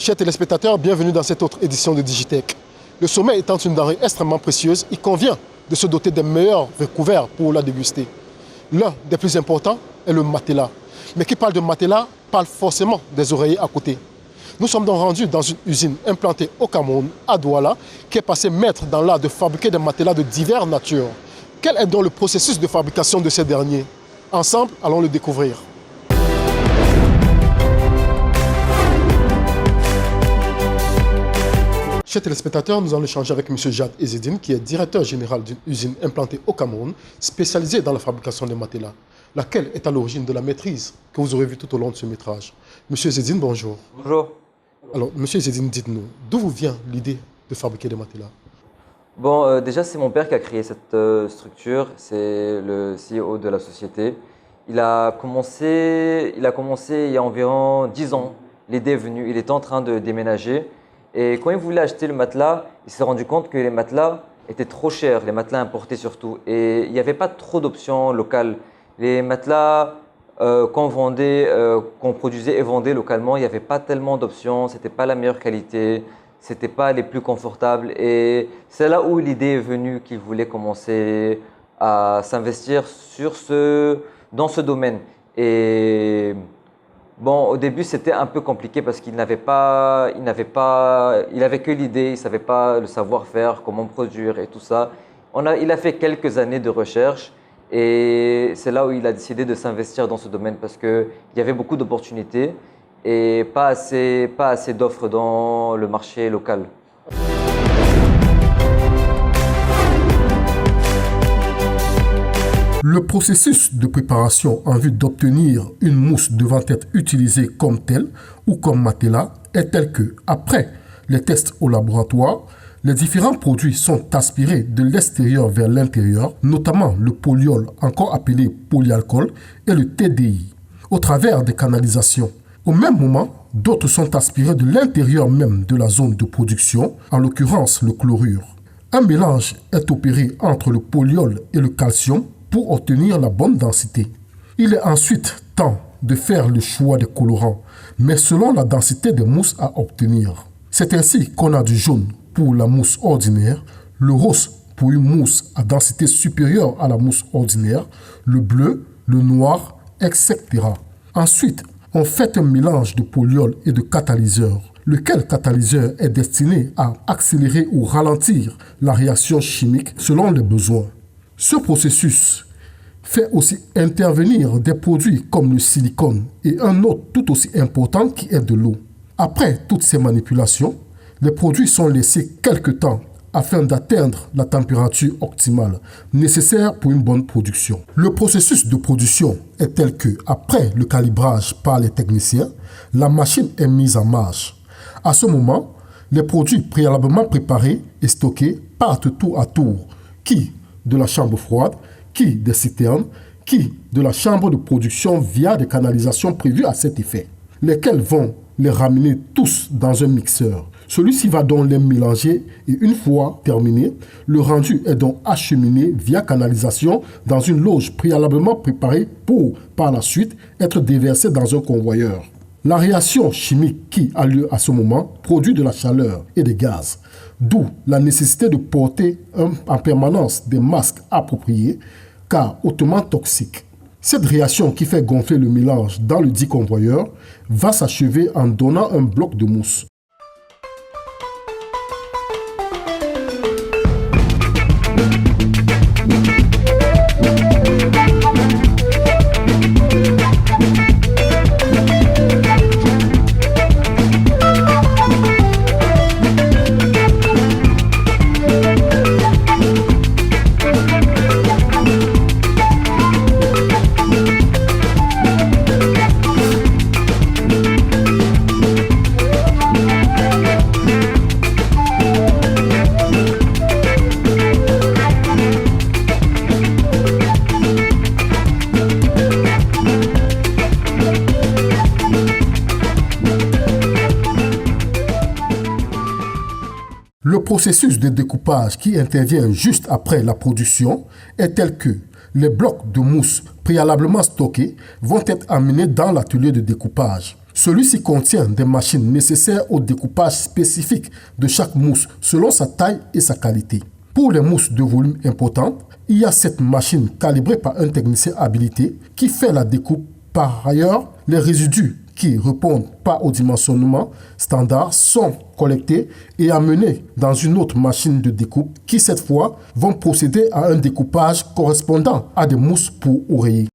Chers téléspectateurs, bienvenue dans cette autre édition de Digitech. Le sommet étant une denrée extrêmement précieuse, il convient de se doter des meilleurs recouverts pour la déguster. L'un des plus importants est le matelas. Mais qui parle de matelas parle forcément des oreillers à côté. Nous sommes donc rendus dans une usine implantée au Cameroun, à Douala, qui est passée maître dans l'art de fabriquer des matelas de diverses natures. Quel est donc le processus de fabrication de ces derniers? Ensemble, allons le découvrir. Chers téléspectateurs, nous allons échanger avec M. Jad Ezzedine, qui est directeur général d'une usine implantée au Cameroun, spécialisée dans la fabrication des matelas, laquelle est à l'origine de la maîtrise que vous aurez vu tout au long de ce métrage. M. Ezzedine, bonjour. Bonjour. Alors, M. Ezzedine, dites-nous, d'où vous vient l'idée de fabriquer des matelas? Bon, déjà, c'est mon père qui a créé cette structure, c'est le CEO de la société. Il a commencé il y a environ 10 ans. L'idée est venue, il était en train de déménager. Et quand il voulait acheter le matelas, il s'est rendu compte que les matelas étaient trop chers, les matelas importés surtout. Et il n'y avait pas trop d'options locales. Les matelas qu'on produisait et vendait localement, il n'y avait pas tellement d'options, ce n'était pas la meilleure qualité, ce n'était pas les plus confortables. Et c'est là où l'idée est venue qu'il voulait commencer à s'investir dans ce domaine. Et bon, au début, c'était un peu compliqué parce qu'il avait que l'idée, il ne savait pas le savoir-faire, comment produire et tout ça. Il a fait quelques années de recherche et c'est là où il a décidé de s'investir dans ce domaine parce qu'il y avait beaucoup d'opportunités et pas assez d'offres dans le marché local. Le processus de préparation en vue d'obtenir une mousse devant être utilisée comme telle ou comme matelas est tel que, après les tests au laboratoire, les différents produits sont aspirés de l'extérieur vers l'intérieur, notamment le polyol, encore appelé polyalcool, et le TDI, au travers des canalisations. Au même moment, d'autres sont aspirés de l'intérieur même de la zone de production, en l'occurrence le chlorure. Un mélange est opéré entre le polyol et le calcium pour obtenir la bonne densité. Il est ensuite temps de faire le choix des colorants, mais selon la densité des mousses à obtenir. C'est ainsi qu'on a du jaune pour la mousse ordinaire, le rose pour une mousse à densité supérieure à la mousse ordinaire, le bleu, le noir, etc. Ensuite, on fait un mélange de polyol et de catalyseur, lequel catalyseur est destiné à accélérer ou ralentir la réaction chimique selon les besoins. Ce processus fait aussi intervenir des produits comme le silicone et un autre tout aussi important qui est de l'eau. Après toutes ces manipulations, les produits sont laissés quelque temps afin d'atteindre la température optimale nécessaire pour une bonne production. Le processus de production est tel que, après le calibrage par les techniciens, la machine est mise en marche. À ce moment, les produits préalablement préparés et stockés partent tour à tour, qui de la chambre froide, qui des citernes, qui de la chambre de production via des canalisations prévues à cet effet, lesquelles vont les ramener tous dans un mixeur. Celui-ci va donc les mélanger et une fois terminé, le rendu est donc acheminé via canalisation dans une loge préalablement préparée pour, par la suite, être déversé dans un convoyeur. La réaction chimique qui a lieu à ce moment produit de la chaleur et des gaz, d'où la nécessité de porter en permanence des masques appropriés, car hautement toxiques. Cette réaction qui fait gonfler le mélange dans le dit convoyeur va s'achever en donnant un bloc de mousse. Le processus de découpage qui intervient juste après la production est tel que les blocs de mousse préalablement stockés vont être amenés dans l'atelier de découpage. Celui-ci contient des machines nécessaires au découpage spécifique de chaque mousse selon sa taille et sa qualité. Pour les mousses de volume important, il y a cette machine calibrée par un technicien habilité qui fait la découpe. Par ailleurs, les résidus qui ne répondent pas au dimensionnement standard sont collectés et amenés dans une autre machine de découpe qui, cette fois, vont procéder à un découpage correspondant à des mousses pour oreiller.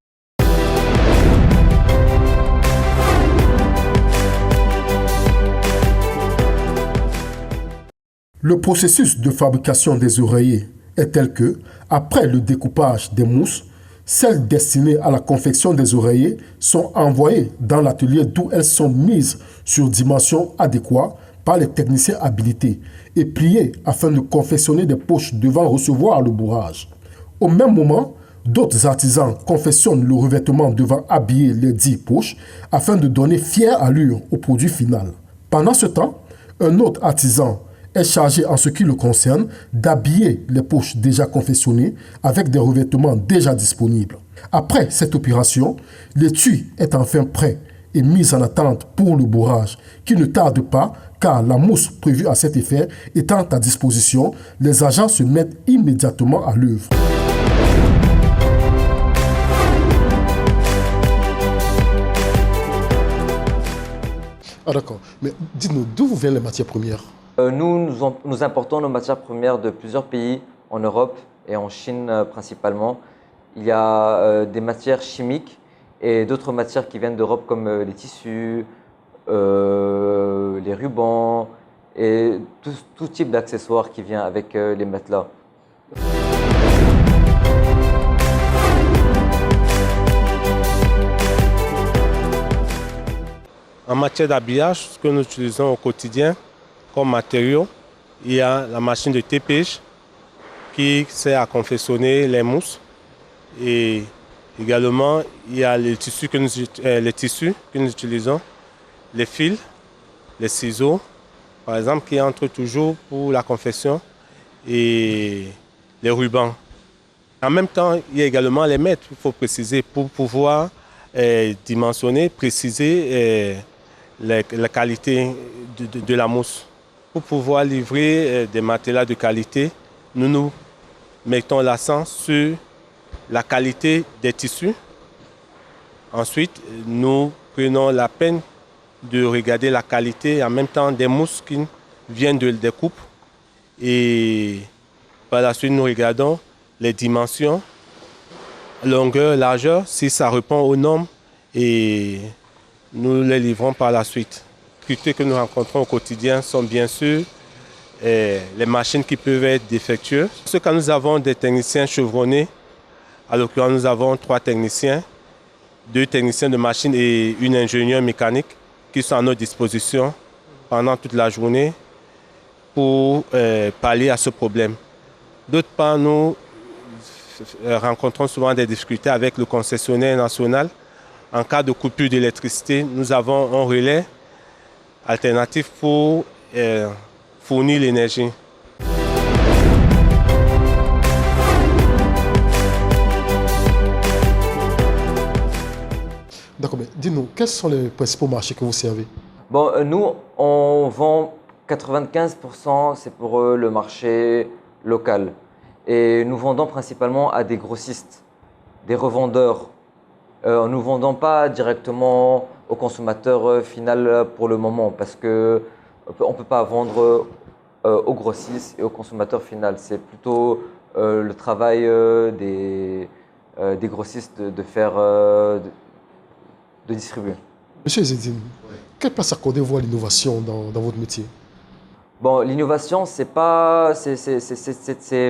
Le processus de fabrication des oreillers est tel que, après le découpage des mousses, celles destinées à la confection des oreillers sont envoyées dans l'atelier d'où elles sont mises sur dimension adéquate par les techniciens habilités et pliées afin de confectionner des poches devant recevoir le bourrage. Au même moment, d'autres artisans confectionnent le revêtement devant habiller les 10 poches afin de donner fière allure au produit final. Pendant ce temps, un autre artisan est chargé en ce qui le concerne d'habiller les poches déjà confectionnées avec des revêtements déjà disponibles. Après cette opération, l'étui est enfin prêt et mis en attente pour le bourrage qui ne tarde pas car la mousse prévue à cet effet étant à disposition, les agents se mettent immédiatement à l'œuvre. Ah d'accord, mais dites-nous, d'où vous viennent les matières premières? Nous importons nos matières premières de plusieurs pays, en Europe et en Chine principalement. Il y a des matières chimiques et d'autres matières qui viennent d'Europe comme les tissus, les rubans et tout type d'accessoires qui vient avec les matelas. En matière d'habillage, ce que nous utilisons au quotidien comme matériaux, il y a la machine de TPG qui sert à confectionner les mousses. Et également, il y a les tissus que nous utilisons, les fils, les ciseaux, par exemple, qui entrent toujours pour la confection, et les rubans. En même temps, il y a également les mètres, il faut préciser, pour pouvoir dimensionner, préciser la qualité de la mousse. Pour pouvoir livrer des matelas de qualité, nous mettons l'accent sur la qualité des tissus. Ensuite, nous prenons la peine de regarder la qualité en même temps des mousses qui viennent de découpe. Et par la suite, nous regardons les dimensions, longueur, largeur, si ça répond aux normes, et nous les livrons par la suite. Les difficultés que nous rencontrons au quotidien sont bien sûr les machines qui peuvent être défectueuses. Quand nous avons des techniciens chevronnés, à l'occurrence nous avons 3 techniciens, 2 techniciens de machine et une ingénieure mécanique qui sont à notre disposition pendant toute la journée pour pallier à ce problème. D'autre part, nous rencontrons souvent des difficultés avec le concessionnaire national. En cas de coupure d'électricité, nous avons un relais alternatif pour fournir l'énergie. D'accord, mais dis-nous, quels sont les principaux marchés que vous servez? Bon, nous, on vend 95%, c'est pour le marché local. Et nous vendons principalement à des grossistes, des revendeurs. Nous ne vendons pas directement au consommateur final pour le moment parce qu'on ne peut pas vendre aux grossistes et au consommateur final. C'est plutôt le travail des grossistes de faire, de distribuer. Monsieur Ezzedine, quelle place accordez-vous à l'innovation dans votre métier? Bon, l'innovation, c'est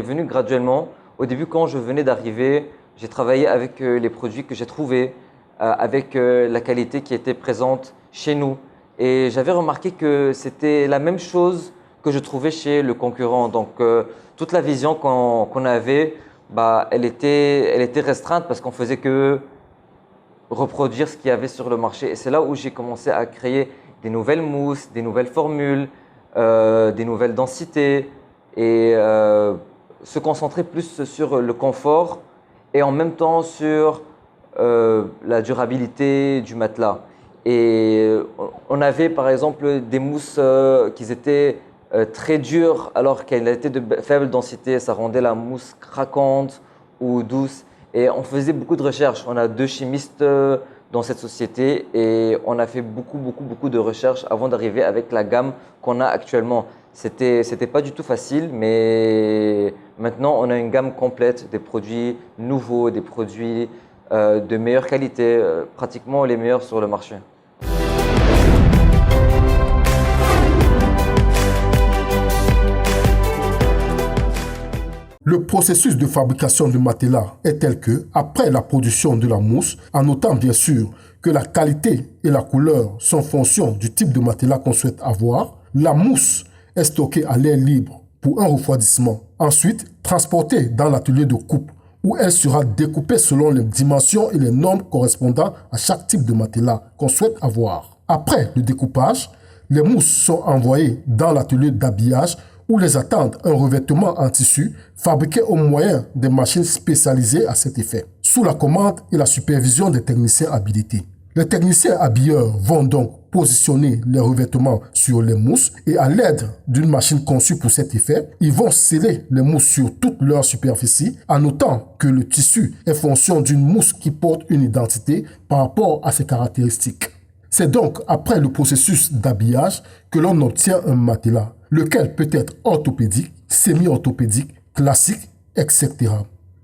venu graduellement. Au début, quand je venais d'arriver, j'ai travaillé avec les produits que j'ai trouvés, avec la qualité qui était présente chez nous. Et j'avais remarqué que c'était la même chose que je trouvais chez le concurrent. Donc, toute la vision qu'on avait, elle était restreinte parce qu'on faisait que reproduire ce qu'il y avait sur le marché. Et c'est là où j'ai commencé à créer des nouvelles mousses, des nouvelles formules, des nouvelles densités et se concentrer plus sur le confort et en même temps sur la durabilité du matelas. Et on avait par exemple des mousses qui étaient très dures alors qu'elles étaient de faible densité. Ça rendait la mousse craquante ou douce. Et on faisait beaucoup de recherches. On a 2 chimistes dans cette société et on a fait beaucoup de recherches avant d'arriver avec la gamme qu'on a actuellement. C'était pas du tout facile, mais maintenant on a une gamme complète, des produits nouveaux, des produits de meilleure qualité, pratiquement les meilleurs sur le marché. Le processus de fabrication du matelas est tel que, après la production de la mousse, en notant bien sûr que la qualité et la couleur sont fonction du type de matelas qu'on souhaite avoir, la mousse est stockée à l'air libre pour un refroidissement. Ensuite, transportée dans l'atelier de coupe où elle sera découpée selon les dimensions et les normes correspondant à chaque type de matelas qu'on souhaite avoir. Après le découpage, les mousses sont envoyées dans l'atelier d'habillage où les attendent un revêtement en tissu fabriqué au moyen des machines spécialisées à cet effet, sous la commande et la supervision des techniciens habilités. Les techniciens habilleurs vont donc positionner les revêtements sur les mousses et à l'aide d'une machine conçue pour cet effet, ils vont sceller les mousses sur toute leur superficie en notant que le tissu est fonction d'une mousse qui porte une identité par rapport à ses caractéristiques. C'est donc après le processus d'habillage que l'on obtient un matelas, lequel peut être orthopédique, semi-orthopédique, classique, etc.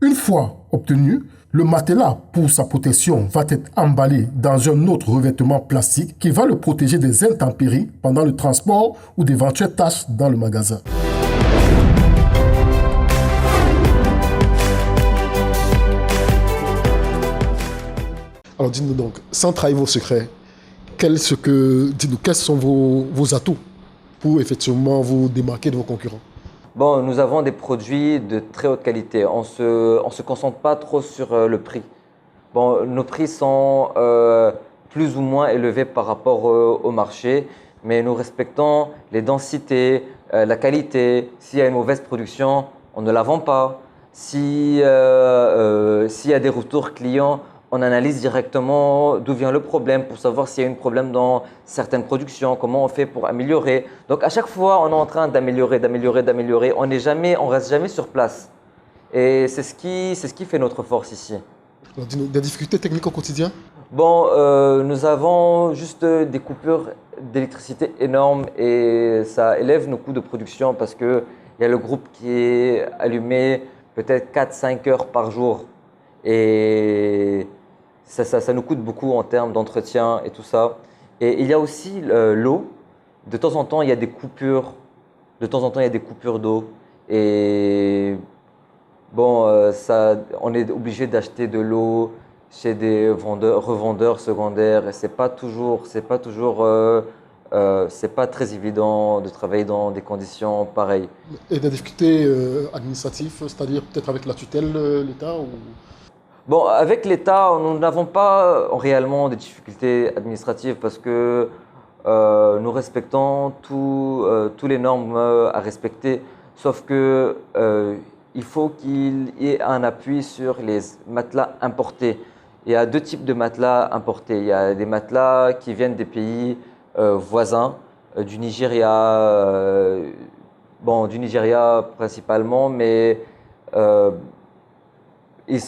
Une fois obtenu, le matelas pour sa protection va être emballé dans un autre revêtement plastique qui va le protéger des intempéries pendant le transport ou d'éventuelles tâches dans le magasin. Alors dites-nous donc, sans trahir vos secrets, quels sont vos atouts pour effectivement vous démarquer de vos concurrents? Bon, nous avons des produits de très haute qualité. On se concentre pas trop sur le prix. Bon, nos prix sont plus ou moins élevés par rapport au marché, mais nous respectons les densités, la qualité. S'il y a une mauvaise production, on ne la vend pas. S'il y a des retours clients, on analyse directement d'où vient le problème pour savoir s'il y a un problème dans certaines productions, comment on fait pour améliorer. Donc à chaque fois, on est en train d'améliorer. On reste jamais sur place. Et c'est ce qui fait notre force ici. Alors, dis-nous, des difficultés techniques au quotidien? Bon, nous avons juste des coupures d'électricité énormes et ça élève nos coûts de production parce qu'il y a le groupe qui est allumé peut-être 4-5 heures par jour. Et ça nous coûte beaucoup en termes d'entretien et tout ça. Et il y a aussi l'eau. De temps en temps, il y a des coupures. D'eau. Et bon, on est obligé d'acheter de l'eau chez des revendeurs secondaires. Et c'est pas très évident de travailler dans des conditions pareilles. Et des difficultés administratives, c'est-à-dire peut-être avec la tutelle, l'État ou... Bon, avec l'État, nous n'avons pas réellement de difficultés administratives parce que nous respectons tous les normes à respecter, sauf que il faut qu'il y ait un appui sur les matelas importés. Il y a 2 types de matelas importés. Il y a des matelas qui viennent des pays voisins, du Nigeria, du Nigeria principalement, mais ils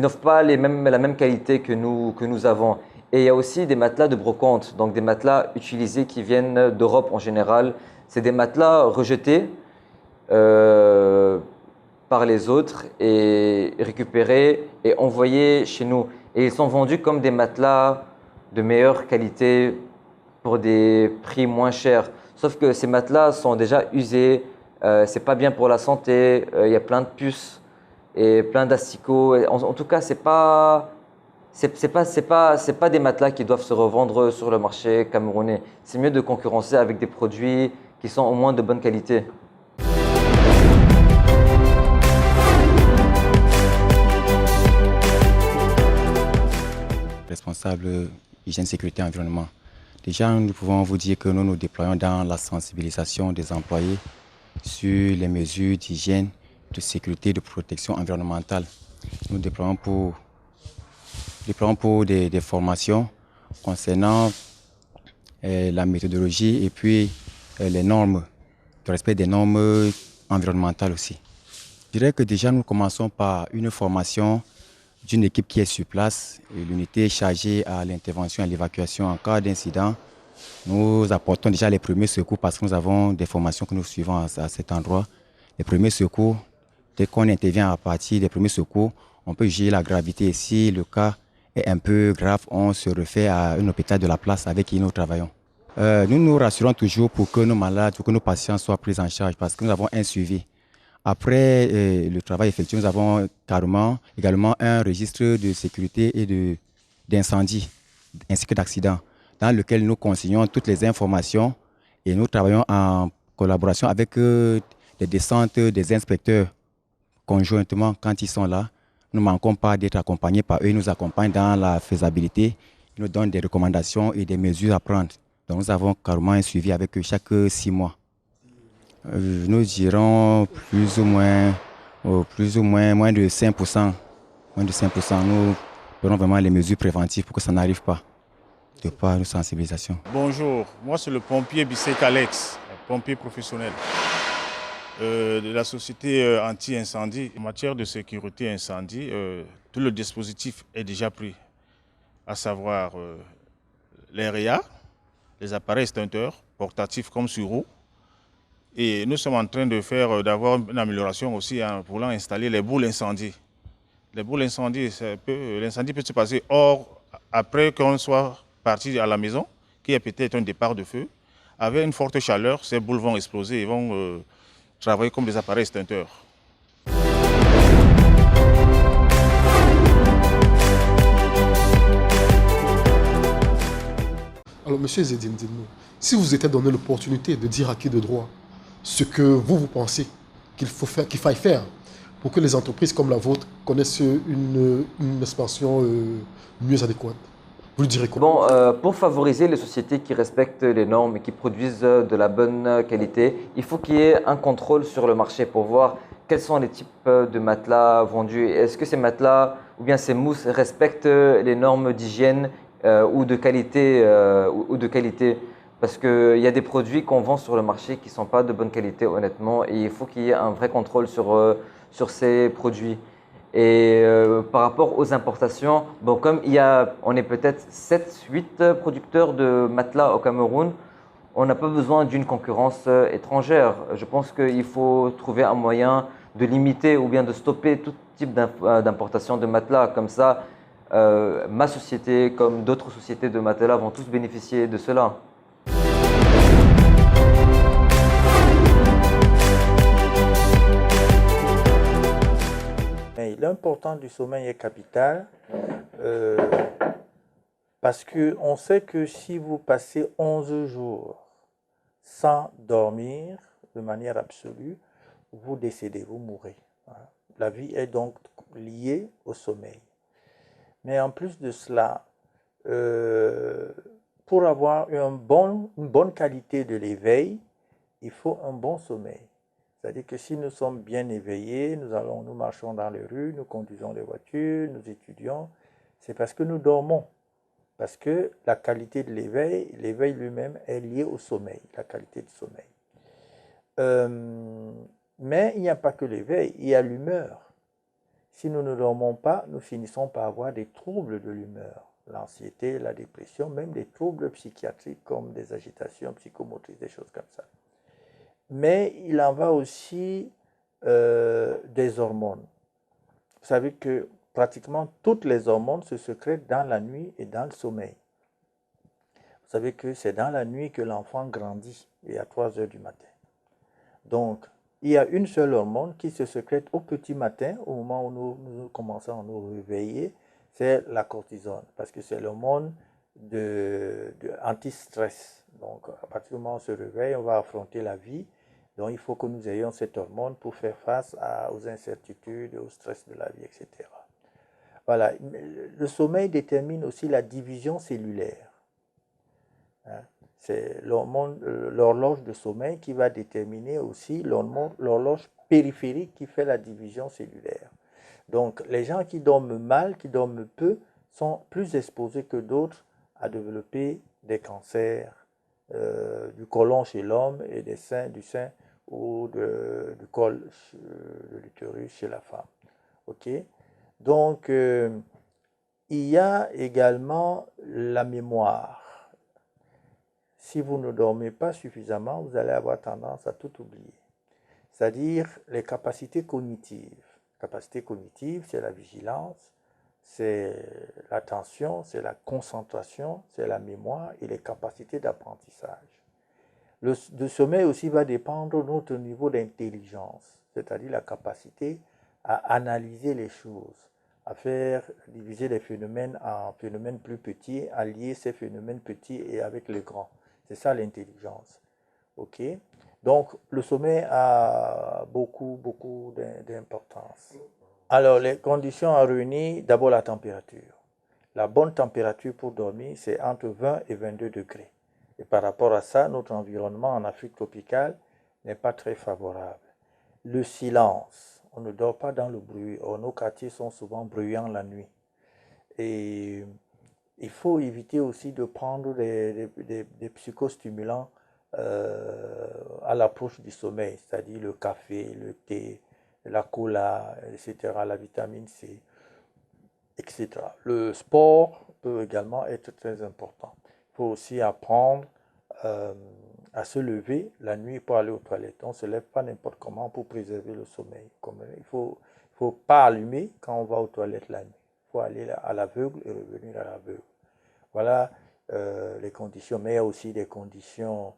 n'offrent pas la même qualité que nous avons. Et il y a aussi des matelas de brocante, donc des matelas utilisés qui viennent d'Europe en général. C'est des matelas rejetés par les autres et récupérés et envoyés chez nous. Et ils sont vendus comme des matelas de meilleure qualité pour des prix moins chers. Sauf que ces matelas sont déjà usés, c'est pas bien pour la santé, il y a plein de puces et plein d'asticots. En tout cas, c'est pas des matelas qui doivent se revendre sur le marché camerounais. C'est mieux de concurrencer avec des produits qui sont au moins de bonne qualité. Responsable hygiène, sécurité, environnement. Déjà, nous pouvons vous dire que nous déployons dans la sensibilisation des employés sur les mesures d'hygiène, de sécurité et de protection environnementale. Nous déployons pour des formations concernant la méthodologie et puis les normes, le respect des normes environnementales aussi. Je dirais que déjà nous commençons par une formation d'une équipe qui est sur place, l'unité chargée à l'intervention et à l'évacuation en cas d'incident. Nous apportons déjà les premiers secours parce que nous avons des formations que nous suivons à cet endroit. Les premiers secours, dès qu'on intervient à partir des premiers secours, on peut juger la gravité. Et si le cas est un peu grave, on se refait à un hôpital de la place avec qui nous travaillons. Nous nous rassurons toujours pour que nos malades, pour que nos patients soient pris en charge parce que nous avons un suivi. Après le travail effectué, nous avons également un registre de sécurité et d'incendie ainsi que d'accidents dans lequel nous consignons toutes les informations et nous travaillons en collaboration avec les descentes des inspecteurs conjointement quand ils sont là. Nous ne manquons pas d'être accompagnés par eux, ils nous accompagnent dans la faisabilité, ils nous donnent des recommandations et des mesures à prendre. Donc nous avons carrément un suivi avec eux chaque 6 mois. Nous dirons plus ou moins moins de 5%. Moins de 5%. Nous prenons vraiment les mesures préventives pour que ça n'arrive pas, de par une sensibilisation. Bonjour, moi c'est le pompier Bissek Alex, pompier professionnel de la société anti-incendie. En matière de sécurité incendie, tout le dispositif est déjà pris, à savoir les REA, les appareils extincteurs portatifs comme sur roue. Et nous sommes en train d'avoir une amélioration aussi en voulant installer les boules incendie. Les boules incendie, l'incendie peut se passer après qu'on soit parti à la maison, qui est peut-être un départ de feu. Avec une forte chaleur, ces boules vont exploser et vont travailler comme des appareils extincteurs. Alors, monsieur Zedine, dites-nous, si vous étiez donné l'opportunité de dire à qui de droit ce que vous pensez qu'il faille faire pour que les entreprises comme la vôtre connaissent une expansion mieux adéquate, vous le direz quoi? Bon, pour favoriser les sociétés qui respectent les normes et qui produisent de la bonne qualité, il faut qu'il y ait un contrôle sur le marché pour voir quels sont les types de matelas vendus. Est-ce que ces matelas ou bien ces mousses respectent les normes d'hygiène ou de qualité parce qu'il y a des produits qu'on vend sur le marché qui ne sont pas de bonne qualité, honnêtement, et il faut qu'il y ait un vrai contrôle sur ces produits. Et par rapport aux importations, bon, comme on est peut-être 7-8 producteurs de matelas au Cameroun, on n'a pas besoin d'une concurrence étrangère. Je pense qu'il faut trouver un moyen de limiter ou bien de stopper tout type d'importation de matelas. Comme ça, ma société, comme d'autres sociétés de matelas, vont tous bénéficier de cela. L'importance du sommeil est capital parce qu'on sait que si vous passez 11 jours sans dormir de manière absolue, vous décédez, vous mourrez. La vie est donc liée au sommeil. Mais en plus de cela, pour avoir une bonne qualité de l'éveil, il faut un bon sommeil. C'est-à-dire que si nous sommes bien éveillés, nous marchons dans les rues, nous conduisons les voitures, nous étudions, c'est parce que nous dormons. Parce que la qualité de l'éveil lui-même est lié au sommeil, la qualité du sommeil. Mais il n'y a pas que l'éveil, il y a l'humeur. Si nous ne dormons pas, nous finissons par avoir des troubles de l'humeur, l'anxiété, la dépression, même des troubles psychiatriques comme des agitations psychomotrices, des choses comme ça. Mais il en va aussi des hormones. Vous savez que pratiquement toutes les hormones se sécrètent dans la nuit et dans le sommeil. Vous savez que c'est dans la nuit que l'enfant grandit, et à 3 heures du matin. Donc, il y a une seule hormone qui se sécrète au petit matin, au moment où nous commençons à nous réveiller, c'est la cortisone, parce que c'est l'hormone anti-stress. Donc, à partir du moment où on se réveille, on va affronter la vie. Donc, il faut que nous ayons cette hormone pour faire face aux incertitudes, au stress de la vie, etc. Voilà. Le sommeil détermine aussi la division cellulaire. C'est l'horloge de sommeil qui va déterminer aussi l'horloge périphérique qui fait la division cellulaire. Donc, les gens qui dorment mal, qui dorment peu, sont plus exposés que d'autres à développer des cancers du côlon chez l'homme et du sein ou du col de l'utérus chez la femme. Ok? Donc, il y a également la mémoire. Si vous ne dormez pas suffisamment, vous allez avoir tendance à tout oublier. C'est-à-dire les capacités cognitives. Capacité cognitive, c'est la vigilance, c'est l'attention, c'est la concentration, c'est la mémoire et les capacités d'apprentissage. Le sommeil aussi va dépendre de notre niveau d'intelligence, c'est-à-dire la capacité à analyser les choses, à faire diviser les phénomènes en phénomènes plus petits, à lier ces phénomènes petits et avec les grands. C'est ça l'intelligence. Ok? Donc, le sommeil a beaucoup d'importance. Alors, les conditions à réunir, d'abord la température. La bonne température pour dormir, c'est entre 20 et 22 degrés. Et par rapport à ça, notre environnement en Afrique tropicale n'est pas très favorable. Le silence. On ne dort pas dans le bruit. Or, nos quartiers sont souvent bruyants la nuit. Et il faut éviter aussi de prendre des psychostimulants à l'approche du sommeil, c'est-à-dire le café, le thé, la cola, etc., la vitamine C, etc. Le sport peut également être très important. Il faut aussi apprendre à se lever la nuit pour aller aux toilettes. On ne se lève pas n'importe comment pour préserver le sommeil. Il ne faut pas allumer quand on va aux toilettes la nuit. Il faut aller à l'aveugle et revenir à l'aveugle. Voilà les conditions, mais il y a aussi des conditions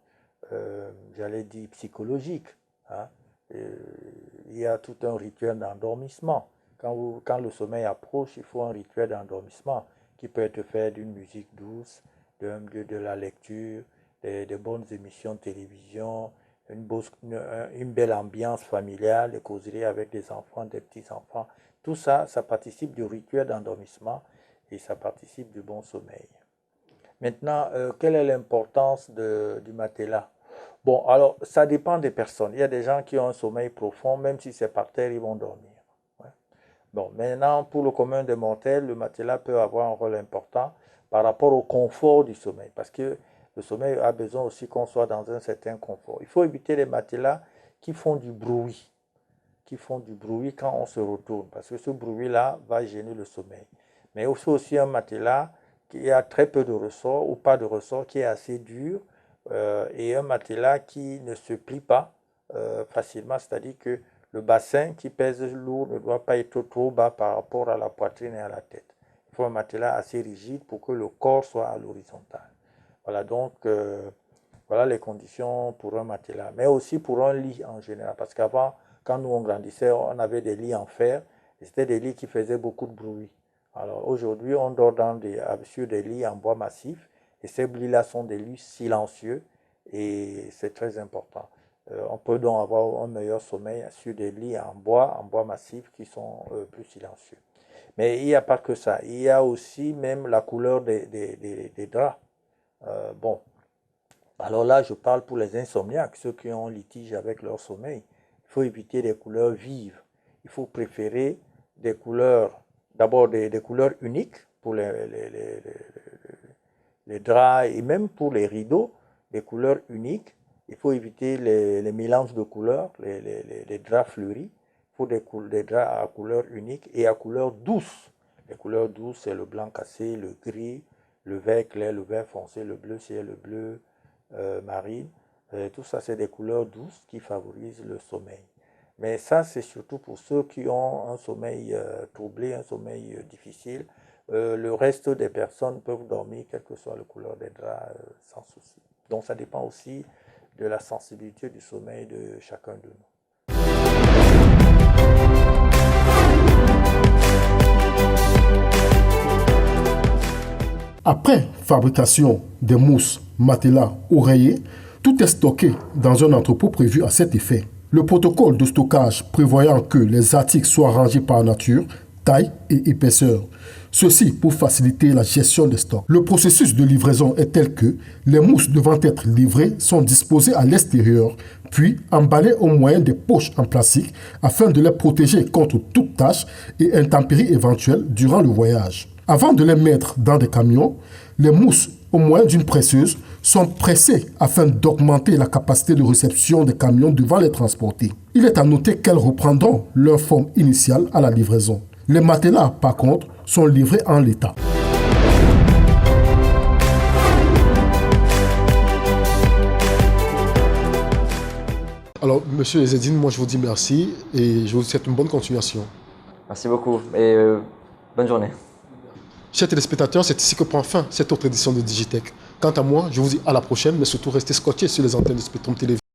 j'allais dire psychologique. Hein. Il y a tout un rituel d'endormissement. Quand le sommeil approche, il faut un rituel d'endormissement qui peut être fait d'une musique douce, de la lecture, de bonnes émissions de télévision, une belle ambiance familiale, des causeries avec des enfants, des petits-enfants. Tout ça, ça participe du rituel d'endormissement et ça participe du bon sommeil. Maintenant, quelle est l'importance du matelas? Bon, alors, ça dépend des personnes. Il y a des gens qui ont un sommeil profond, même si c'est par terre, ils vont dormir. Ouais. Bon, maintenant, pour le commun des mortels, le matelas peut avoir un rôle important par rapport au confort du sommeil, parce que le sommeil a besoin aussi qu'on soit dans un certain confort. Il faut éviter les matelas qui font du bruit, quand on se retourne, parce que ce bruit-là va gêner le sommeil. Mais il faut aussi un matelas qui a très peu de ressort ou pas de ressort, qui est assez dur, et un matelas qui ne se plie pas facilement, c'est-à-dire que le bassin qui pèse lourd ne doit pas être trop bas par rapport à la poitrine et à la tête. Il faut un matelas assez rigide pour que le corps soit à l'horizontale. Voilà donc voilà les conditions pour un matelas, mais aussi pour un lit en général, parce qu'avant, quand nous on grandissait, on avait des lits en fer, et c'était des lits qui faisaient beaucoup de bruit. Alors aujourd'hui, on dort sur des lits en bois massif, et ces lits-là sont des lits silencieux, et c'est très important. On peut donc avoir un meilleur sommeil sur des lits en bois massif qui sont plus silencieux. Mais il n'y a pas que ça, il y a aussi même la couleur des draps. Bon, alors là, je parle pour les insomniaques, ceux qui ont litige avec leur sommeil. Il faut éviter des couleurs vives. Il faut préférer des couleurs, d'abord des couleurs uniques pour les draps et même pour les rideaux, des couleurs uniques. Il faut éviter les mélanges de couleurs, les draps fleuris. Il faut des draps à couleur unique et à couleur douce. Les couleurs douces, c'est le blanc cassé, le gris, le vert clair, le vert foncé, le bleu ciel, le bleu marine. Tout ça, c'est des couleurs douces qui favorisent le sommeil. Mais ça, c'est surtout pour ceux qui ont un sommeil troublé, un sommeil difficile. Le reste des personnes peuvent dormir, quelle que soit la couleur des draps, sans souci. Donc, ça dépend aussi de la sensibilité du sommeil de chacun de nous. Après fabrication des mousses, matelas, oreillers, tout est stocké dans un entrepôt prévu à cet effet. Le protocole de stockage prévoyant que les articles soient rangés par nature, taille et épaisseur. Ceci pour faciliter la gestion des stocks. Le processus de livraison est tel que les mousses devant être livrées sont disposées à l'extérieur, puis emballées au moyen des poches en plastique afin de les protéger contre toute tache et intempéries éventuelles durant le voyage. Avant de les mettre dans des camions, Les mousses, au moyen d'une presseuse, sont pressées afin d'augmenter la capacité de réception des camions devant les transporter. Il est à noter qu'elles reprendront leur forme initiale à la livraison. Les matelas, par contre, sont livrés en l'état. Alors, monsieur Ezzedine, moi je vous dis merci et je vous souhaite une bonne continuation. Merci beaucoup et bonne journée. Chers téléspectateurs, c'est ici que prend fin cette autre édition de Digitech. Quant à moi, je vous dis à la prochaine, mais surtout restez scotchés sur les antennes de Spectrum TV.